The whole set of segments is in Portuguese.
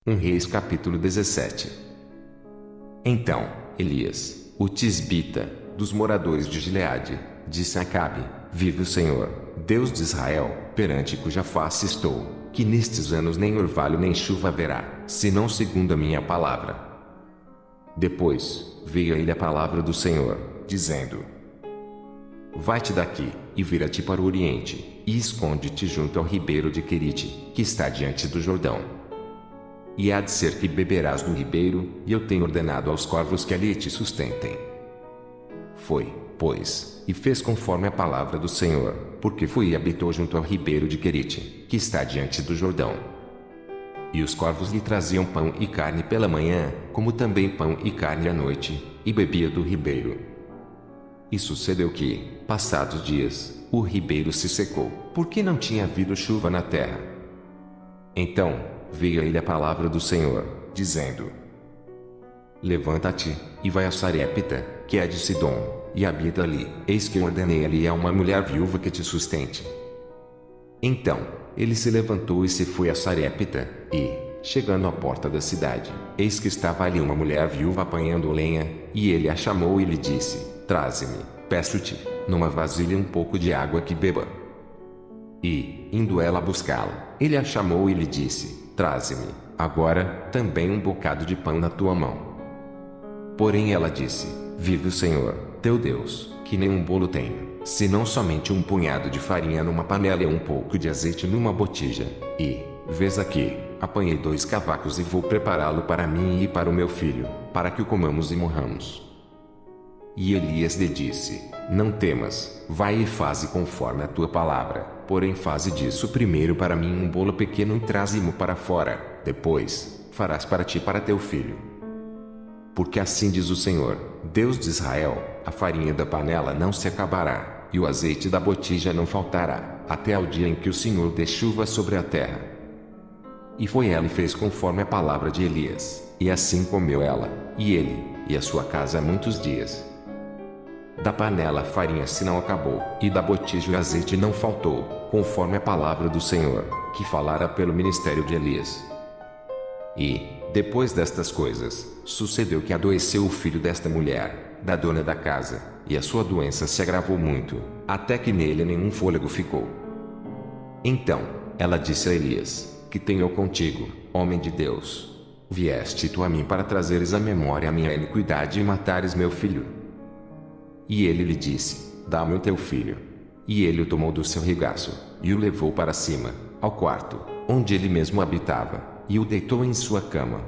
Reis capítulo 17. Então, Elias, o tisbita, dos moradores de Gileade, disse a Acabe: Vive o Senhor, Deus de Israel, perante cuja face estou, que nestes anos nem orvalho nem chuva haverá, senão segundo a minha palavra. Depois, veio a ele a palavra do Senhor, dizendo: Vai-te daqui, e vira-te para o oriente, e esconde-te junto ao ribeiro de Querite, que está diante do Jordão. E há de ser que beberás do ribeiro, e eu tenho ordenado aos corvos que ali te sustentem. Foi, pois, e fez conforme a palavra do Senhor, porque foi e habitou junto ao ribeiro de Querite, que está diante do Jordão. E os corvos lhe traziam pão e carne pela manhã, como também pão e carne à noite, e bebia do ribeiro. E sucedeu que, passados dias, o ribeiro se secou, porque não tinha havido chuva na terra. Então, veio a ele a palavra do Senhor, dizendo: Levanta-te, e vai a Sarepta, que é de Sidom, e habita ali, eis que eu ordenei ali a uma mulher viúva que te sustente. Então, ele se levantou e se foi a Sarepta, e, chegando à porta da cidade, eis que estava ali uma mulher viúva apanhando lenha, e ele a chamou e lhe disse: Traze-me, peço-te, numa vasilha um pouco de água que beba. E, indo ela buscá-la, ele a chamou e lhe disse: Traze-me, agora, também um bocado de pão na tua mão. Porém ela disse: Vive o Senhor, teu Deus, que nenhum bolo tenho, senão somente um punhado de farinha numa panela e um pouco de azeite numa botija. E, vês aqui, apanhei 2 cavacos e vou prepará-lo para mim e para o meu filho, para que o comamos e morramos. E Elias lhe disse: Não temas, vai e faze conforme a tua palavra, porém faze disso primeiro para mim um bolo pequeno e traze-mo para fora, depois, farás para ti e para teu filho. Porque assim diz o Senhor, Deus de Israel, a farinha da panela não se acabará, e o azeite da botija não faltará, até ao dia em que o Senhor dê chuva sobre a terra. E foi ela e fez conforme a palavra de Elias, e assim comeu ela, e ele, e a sua casa muitos dias. Da panela a farinha se não acabou, e da botija o azeite não faltou, conforme a palavra do Senhor, que falara pelo ministério de Elias. E, depois destas coisas, sucedeu que adoeceu o filho desta mulher, da dona da casa, e a sua doença se agravou muito, até que nele nenhum fôlego ficou. Então, ela disse a Elias: Que tenho eu contigo, homem de Deus? Vieste tu a mim para trazeres à memória a minha iniquidade e matares meu filho? E ele lhe disse: Dá-me o teu filho. E ele o tomou do seu regaço, e o levou para cima, ao quarto, onde ele mesmo habitava, e o deitou em sua cama.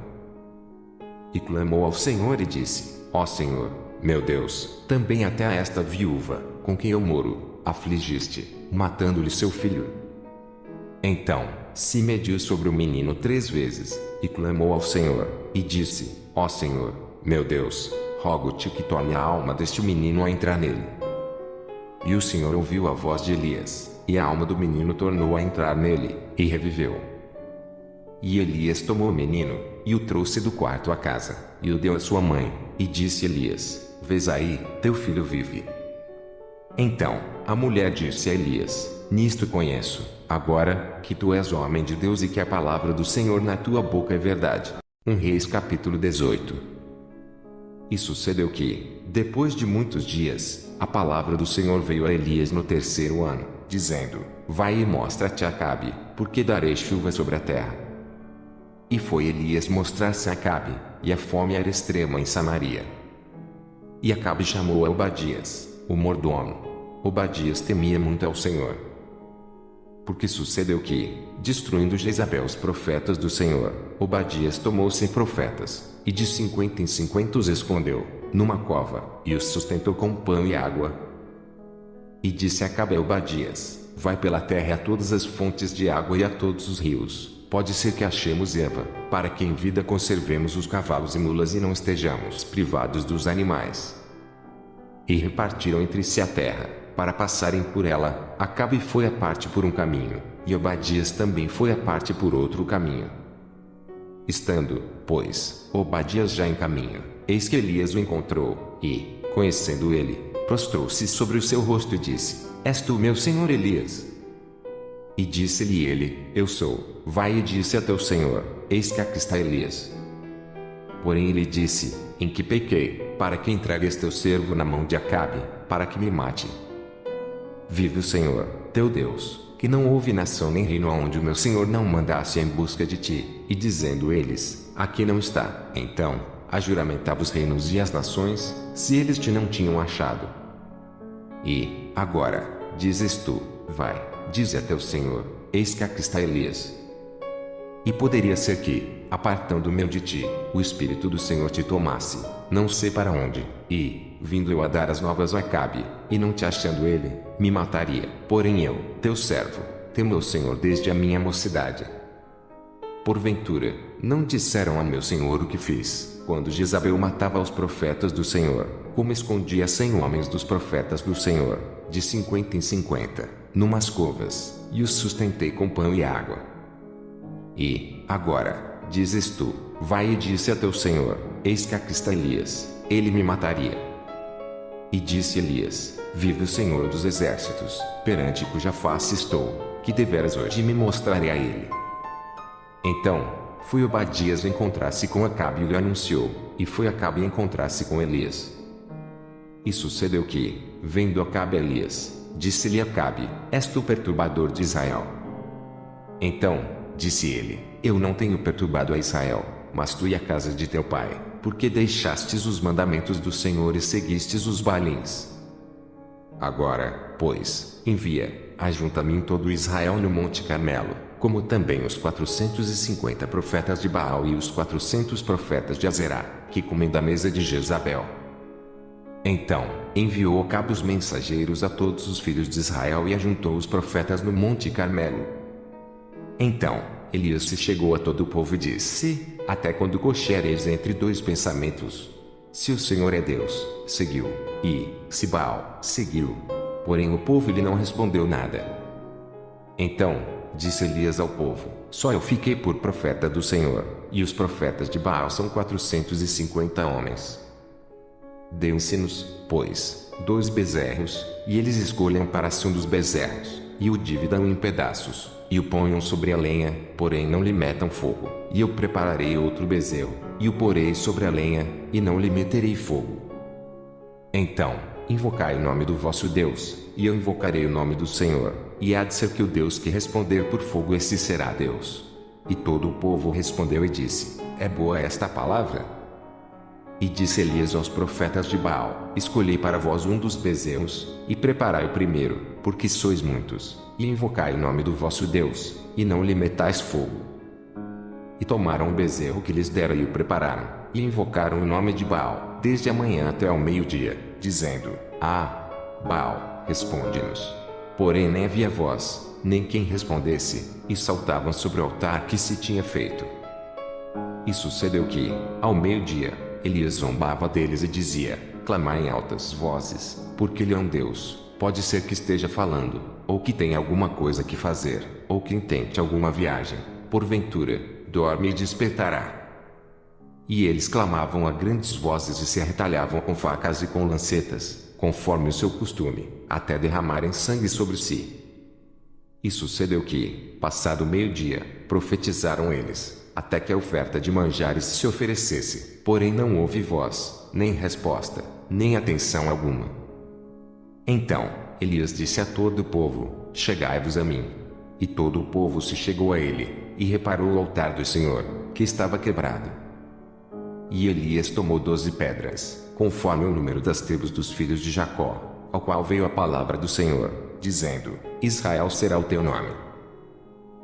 E clamou ao Senhor e disse: Ó Senhor, meu Deus, também até a esta viúva, com quem eu moro, afligiste, matando-lhe seu filho. Então, se mediu sobre o menino 3 vezes, e clamou ao Senhor, e disse: Ó Senhor, meu Deus, rogo-te que torne a alma deste menino a entrar nele. E o Senhor ouviu a voz de Elias, e a alma do menino tornou a entrar nele, e reviveu. E Elias tomou o menino, e o trouxe do quarto à casa, e o deu à sua mãe, e disse Elias: Vês aí, teu filho vive. Então, a mulher disse a Elias: Nisto conheço, agora, que tu és homem de Deus e que a palavra do Senhor na tua boca é verdade. Reis capítulo 18. E sucedeu que, depois de muitos dias, a palavra do Senhor veio a Elias no 3º ano, dizendo: Vai e mostra-te a Acabe, porque darei chuva sobre a terra. E foi Elias mostrar-se a Acabe, e a fome era extrema em Samaria. E Acabe chamou a Obadias, o mordomo. Obadias temia muito ao Senhor. Porque sucedeu que, destruindo Jezabel os profetas do Senhor, Obadias tomou 100 profetas, e de 50 em 50 os escondeu, numa cova, e os sustentou com pão e água. E disse a Acabe a Obadias: Vai pela terra a todas as fontes de água e a todos os rios, pode ser que achemos erva, para que em vida conservemos os cavalos e mulas e não estejamos privados dos animais. E repartiram entre si a terra, para passarem por ela. Acabe foi a parte por um caminho, e Obadias também foi a parte por outro caminho. Estando, pois, Obadias já em caminho, eis que Elias o encontrou, e, conhecendo ele, prostrou-se sobre o seu rosto e disse: És tu meu senhor Elias? E disse-lhe ele: Eu sou. Vai e disse a teu senhor: Eis que aqui está Elias. Porém ele disse: Em que pequei, para que entregues teu servo na mão de Acabe, para que me mate? Vive o Senhor, teu Deus, que não houve nação nem reino aonde o meu senhor não mandasse em busca de ti, e dizendo eles: Aqui não está. Então, ajuramentava os reinos e as nações, se eles te não tinham achado. E, agora, dizes tu: Vai, dize a teu senhor: Eis que aqui está Elias. E poderia ser que, apartando-me de ti, o Espírito do Senhor te tomasse, não sei para onde, e, vindo eu a dar as novas a Acabe, e não te achando ele, me mataria. Porém eu, teu servo, temo o Senhor desde a minha mocidade. Porventura, não disseram a meu senhor o que fiz, quando Jezabel matava os profetas do Senhor, como escondia 100 homens dos profetas do Senhor, de 50 em 50, numas covas, e os sustentei com pão e água. E, agora, dizes tu: Vai e disse a teu senhor: Eis que aqui está Elias, ele me mataria. E disse Elias: Vive o Senhor dos exércitos, perante cuja face estou, que deveras hoje me mostrarei a ele. Então, foi Obadias encontrar-se com Acabe e lhe anunciou, e foi Acabe encontrar-se com Elias. E sucedeu que, vendo Acabe Elias, disse-lhe Acabe: És tu perturbador de Israel? Então, disse ele: Eu não tenho perturbado a Israel, mas tu e a casa de teu pai, porque deixastes os mandamentos do Senhor e seguistes os Baalins. Agora, pois, envia, ajunta-me em todo Israel no Monte Carmelo, como também os 450 profetas de Baal e os 400 profetas de Azerá, que comem da mesa de Jezabel. Então, enviou Acabe os mensageiros a todos os filhos de Israel e ajuntou os profetas no Monte Carmelo. Então, Elias se chegou a todo o povo e disse: Até quando cochereis entre dois pensamentos? Se o Senhor é Deus, seguiu, e, se Baal, seguiu. Porém o povo lhe não respondeu nada. Então, disse Elias ao povo: Só eu fiquei por profeta do Senhor, e os profetas de Baal são 450 homens. Deu-se-nos, pois, 2 bezerros, e eles escolham para si um dos bezerros, e o dividam em pedaços, e o ponham sobre a lenha, porém não lhe metam fogo. E eu prepararei outro bezerro, e o porei sobre a lenha, e não lhe meterei fogo. Então, invocai o nome do vosso Deus, e eu invocarei o nome do Senhor, e há de ser que o Deus que responder por fogo esse será Deus. E todo o povo respondeu e disse: É boa esta palavra? E disse Elias aos profetas de Baal: Escolhei para vós um dos bezerros, e preparai o primeiro, porque sois muitos, e invocai o nome do vosso Deus, e não lhe metais fogo. E tomaram o bezerro que lhes dera e o prepararam, e invocaram o nome de Baal, desde a manhã até ao meio-dia, dizendo: Ah, Baal, responde-nos. Porém nem havia voz, nem quem respondesse, e saltavam sobre o altar que se tinha feito. E sucedeu que, ao meio-dia, Elias zombava deles e dizia: Clamai em altas vozes, porque ele é um Deus, pode ser que esteja falando, ou que tenha alguma coisa que fazer, ou que intente alguma viagem, porventura, dorme e despertará. E eles clamavam a grandes vozes e se arretalhavam com facas e com lancetas, conforme o seu costume, até derramarem sangue sobre si. E sucedeu que, passado o meio-dia, profetizaram eles, até que a oferta de manjares se oferecesse, porém não houve voz, nem resposta, nem atenção alguma. Então, Elias disse a todo o povo: Chegai-vos a mim. E todo o povo se chegou a ele, e reparou o altar do Senhor, que estava quebrado. E Elias tomou 12 pedras, conforme o número das tribos dos filhos de Jacó, ao qual veio a palavra do Senhor, dizendo: Israel será o teu nome.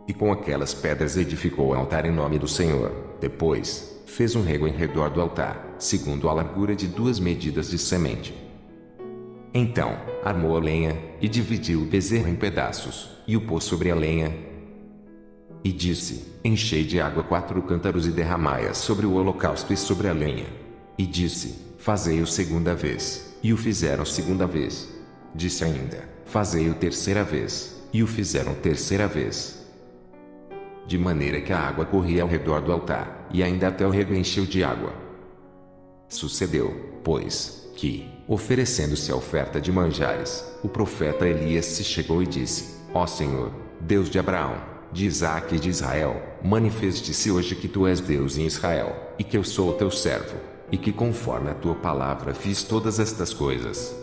E com aquelas pedras edificou o altar em nome do Senhor. Depois, fez um rego em redor do altar, segundo a largura de 2 medidas de semente. Então, armou a lenha, e dividiu o bezerro em pedaços, e o pôs sobre a lenha. E disse: Enchei de água 4 cântaros e derramai-a sobre o holocausto e sobre a lenha. E disse: Fazei-o segunda vez, e o fizeram segunda vez. Disse ainda: Fazei-o terceira vez, e o fizeram terceira vez. De maneira que a água corria ao redor do altar, e ainda até o rego encheu de água. Sucedeu, pois, que, oferecendo-se a oferta de manjares, o profeta Elias se chegou e disse: Ó Senhor, Deus de Abraão, de Isaque e de Israel, manifeste-se hoje que tu és Deus em Israel, e que eu sou teu servo, e que conforme a tua palavra fiz todas estas coisas.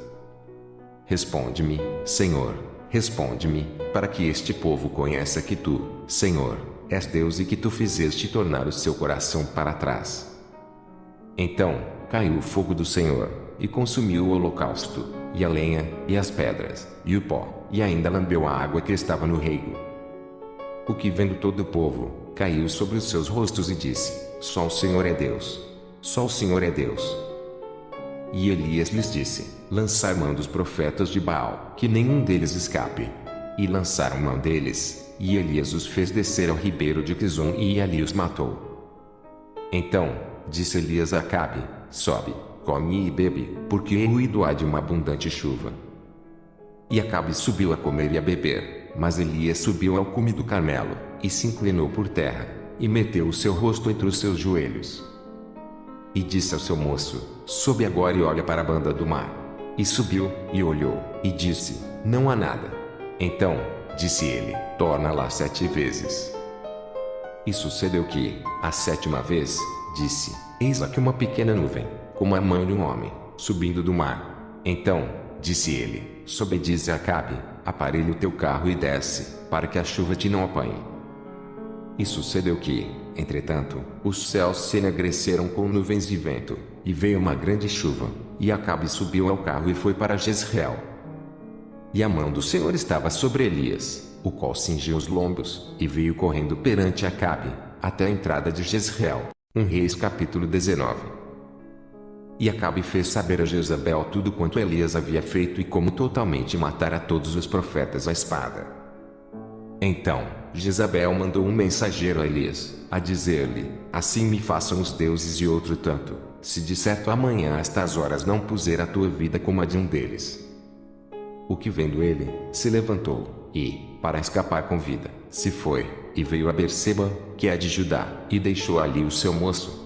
Responde-me, Senhor, responde-me, para que este povo conheça que tu, Senhor, és Deus e que tu fizeste tornar o seu coração para trás. Então, caiu o fogo do Senhor, e consumiu o holocausto, e a lenha, e as pedras, e o pó, e ainda lambeu a água que estava no rego. O que vendo todo o povo, caiu sobre os seus rostos e disse: Só o Senhor é Deus. Só o Senhor é Deus. E Elias lhes disse: Lançai mão dos profetas de Baal, que nenhum deles escape. E lançaram mão deles, e Elias os fez descer ao ribeiro de Quizon e ali os matou. Então, disse Elias a Acabe: Sobe, come e bebe, porque em ruído há de uma abundante chuva. E Acabe subiu a comer e a beber, mas Elias subiu ao cume do Carmelo, e se inclinou por terra, e meteu o seu rosto entre os seus joelhos. E disse ao seu moço: Sobe agora e olha para a banda do mar. E subiu, e olhou, e disse: Não há nada. Então, disse ele: Torna lá 7 vezes. E sucedeu que, a 7ª vez, disse: Eis aqui uma pequena nuvem, como a mão de um homem, subindo do mar. Então, disse ele: Sobe e dize a Acabe: Aparelha o teu carro e desce, para que a chuva te não apanhe. E sucedeu que, entretanto, os céus se enegreceram com nuvens de vento, e veio uma grande chuva, e Acabe subiu ao carro e foi para Jezreel. E a mão do Senhor estava sobre Elias, o qual cingiu os lombos, e veio correndo perante Acabe, até a entrada de Jezreel. 1 Reis capítulo 19. E Acabe fez saber a Jezabel tudo quanto Elias havia feito e como totalmente matara todos os profetas à espada. Então, Jezabel mandou um mensageiro a Elias, a dizer-lhe: Assim me façam os deuses e outro tanto, se de certo amanhã a estas horas não puser a tua vida como a de um deles. O que vendo ele, se levantou, e, para escapar com vida, se foi, e veio a Berseba, que é de Judá, e deixou ali o seu moço.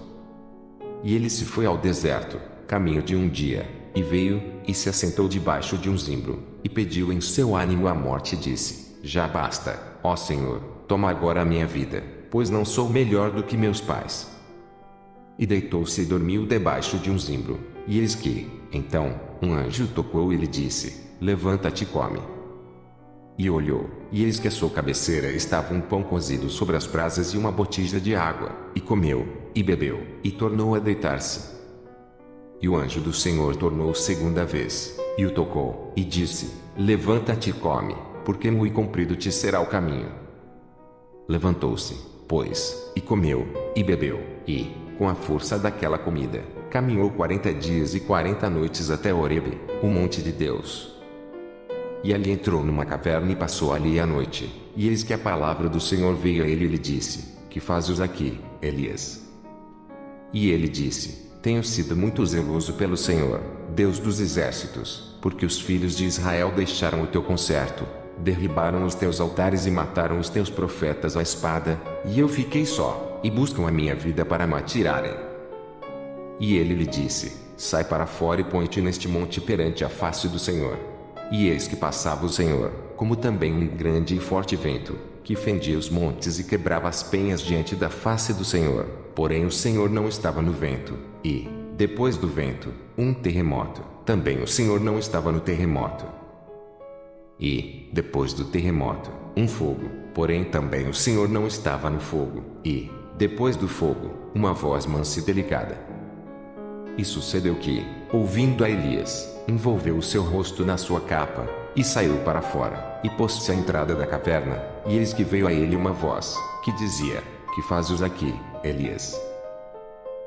E ele se foi ao deserto, caminho de um dia, e veio, e se assentou debaixo de um zimbro, e pediu em seu ânimo a morte e disse: Já basta, ó Senhor, toma agora a minha vida, pois não sou melhor do que meus pais. E deitou-se e dormiu debaixo de um zimbro, e eis que, então, um anjo tocou e lhe disse: Levanta-te e come. E olhou, e eis que à sua cabeceira estava um pão cozido sobre as brasas e uma botija de água, e comeu, e bebeu, e tornou a deitar-se. E o anjo do Senhor tornou 2ª vez, e o tocou, e disse: Levanta-te e come, porque muito comprido te será o caminho. Levantou-se, pois, e comeu, e bebeu, e, com a força daquela comida, caminhou 40 dias e 40 noites até Horebe, o monte de Deus. E ali entrou numa caverna e passou ali a noite, e eis que a palavra do Senhor veio a ele e lhe disse: Que fazes aqui, Elias? E ele disse: Tenho sido muito zeloso pelo Senhor, Deus dos exércitos, porque os filhos de Israel deixaram o teu concerto, derribaram os teus altares e mataram os teus profetas à espada, e eu fiquei só, e buscam a minha vida para me atirarem. E ele lhe disse: Sai para fora e põe-te neste monte perante a face do Senhor. E eis que passava o Senhor, como também um grande e forte vento, que fendia os montes e quebrava as penhas diante da face do Senhor, porém o Senhor não estava no vento, e, depois do vento, um terremoto, também o Senhor não estava no terremoto. E, depois do terremoto, um fogo, porém também o Senhor não estava no fogo, e, depois do fogo, uma voz mansa e delicada. E sucedeu que, ouvindo a Elias, envolveu o seu rosto na sua capa, e saiu para fora, e pôs-se à entrada da caverna, e eis que veio a ele uma voz, que dizia: Que fazes aqui, Elias?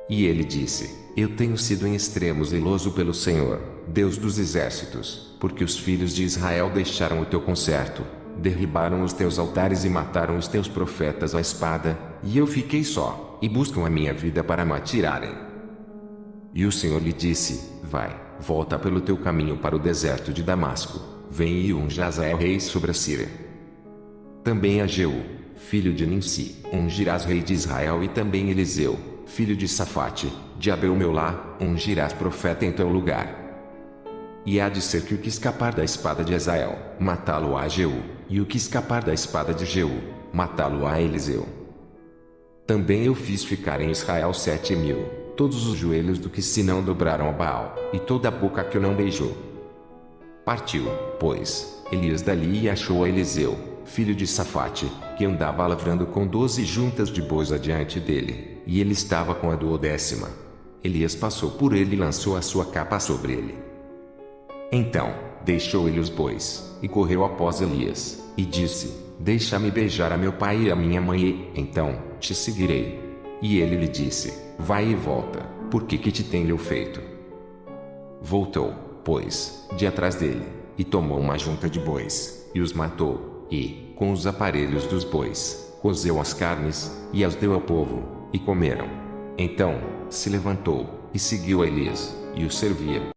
E ele disse: Eu tenho sido em extremo zeloso pelo Senhor, Deus dos exércitos, porque os filhos de Israel deixaram o teu concerto, derribaram os teus altares e mataram os teus profetas à espada, e eu fiquei só, e buscam a minha vida para me atirarem. E o Senhor lhe disse: Vai, volta pelo teu caminho para o deserto de Damasco, vem e unja Azael rei sobre a Síria. Também a Jeú, filho de Nimsi, ungirás rei de Israel, e também Eliseu, filho de Safate, de Abel-Meolá, ungirás profeta em teu lugar. E há de ser que o que escapar da espada de Azael, matá-lo a Jeú, e o que escapar da espada de Jeú, matá-lo a Eliseu. Também eu fiz ficar em Israel 7.000, todos os joelhos do que se não dobraram a Baal, e toda a boca que o não beijou. Partiu, pois, Elias dali e achou a Eliseu, filho de Safate, que andava lavrando com 12 juntas de bois adiante dele, e ele estava com a 12ª. Elias passou por ele e lançou a sua capa sobre ele. Então, deixou ele os bois, e correu após Elias, e disse: Deixa-me beijar a meu pai e a minha mãe e, então, te seguirei. E ele lhe disse: Vai e volta, por que te tenho feito? Voltou, pois, de atrás dele, e tomou uma junta de bois, e os matou, e, com os aparelhos dos bois, cozeu as carnes, e as deu ao povo, e comeram. Então, se levantou, e seguiu a Elias, e o servia.